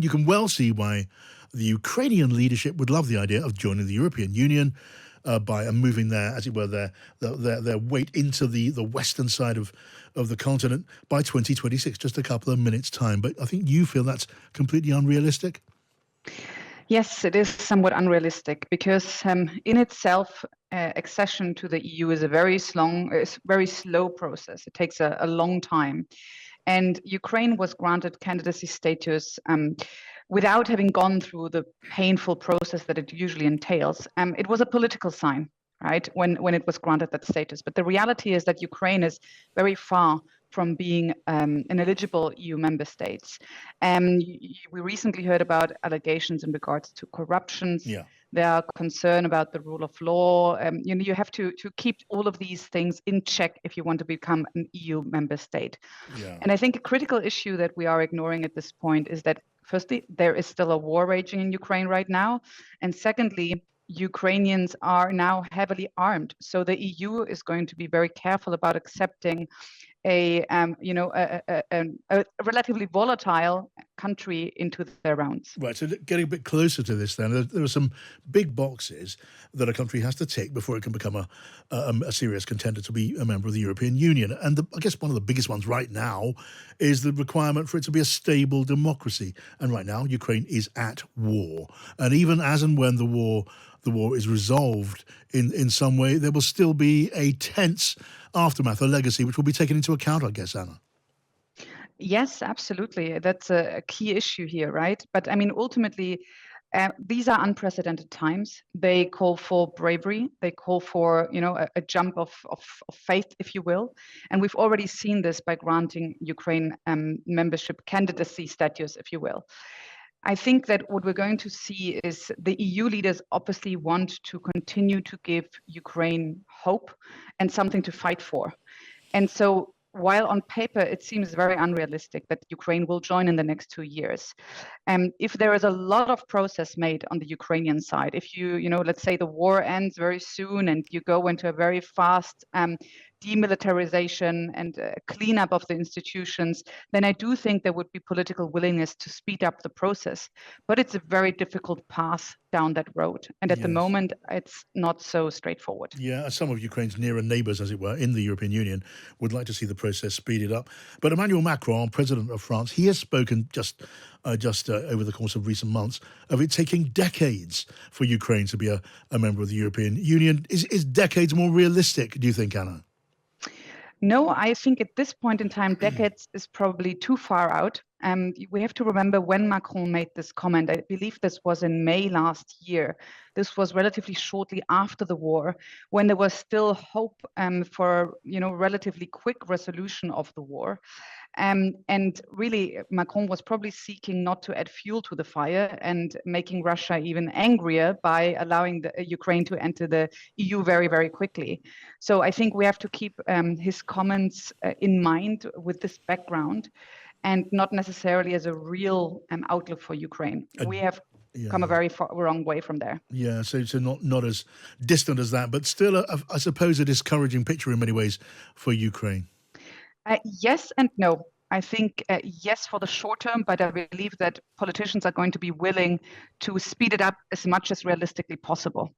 You can well see why the Ukrainian leadership would love the idea of joining the European Union by moving their, as it were, their weight into the western side of the continent by 2026, just a couple of minutes' time. But I think you feel that's completely unrealistic. Yes, it is somewhat unrealistic because in itself, accession to the EU is a very slow process. It takes a long time. And Ukraine was granted candidacy status without having gone through the painful process that it usually entails. It was a political sign, right, when it was granted that status. But the reality is that Ukraine is very far from being an eligible EU member state. We recently heard about allegations in regards to corruptions. Yeah. There are concern about the rule of law. You have to keep all of these things in check if you want to become an EU member state. Yeah. And I think a critical issue that we are ignoring at this point is that, firstly, there is still a war raging in Ukraine right now. And secondly, Ukrainians are now heavily armed. So the EU is going to be very careful about accepting a relatively volatile country into their rounds. Right, so getting a bit closer to this then, there are some big boxes that a country has to tick before it can become a serious contender to be a member of the European Union. And I guess one of the biggest ones right now is the requirement for it to be a stable democracy. And right now, Ukraine is at war. And even as and when the war is resolved in some way, there will still be a tense aftermath, a legacy, which will be taken into account, I guess, Anna. Yes, absolutely. That's a key issue here, right? But I mean, ultimately, these are unprecedented times. They call for bravery. They call for, a jump of faith, if you will. And we've already seen this by granting Ukraine membership candidacy status, if you will. I think that what we're going to see is the EU leaders obviously want to continue to give Ukraine hope and something to fight for. And so while on paper it seems very unrealistic that Ukraine will join in the next 2 years, if there is a lot of process made on the Ukrainian side, if let's say the war ends very soon and you go into a very fast demilitarization and cleanup of the institutions, then I do think there would be political willingness to speed up the process. But it's a very difficult path down that road. And at the moment, it's not so straightforward. Yeah, some of Ukraine's nearer neighbours, as it were, in the European Union would like to see the process speeded up. But Emmanuel Macron, president of France, he has spoken just over the course of recent months of it taking decades for Ukraine to be a member of the European Union. Is decades more realistic, do you think, Anna? No, I think at this point in time, decades is probably too far out. We have to remember when Macron made this comment. I believe this was in May last year. This was relatively shortly after the war, when there was still hope for relatively quick resolution of the war. And really, Macron was probably seeking not to add fuel to the fire and making Russia even angrier by allowing Ukraine to enter the EU very, very quickly. So I think we have to keep his comments in mind with this background, and not necessarily as a real outlook for Ukraine. We have come a very wrong way from there. Yeah, so not as distant as that, but still, I suppose, a discouraging picture in many ways for Ukraine. Yes and no. I think yes for the short term, but I believe that politicians are going to be willing to speed it up as much as realistically possible.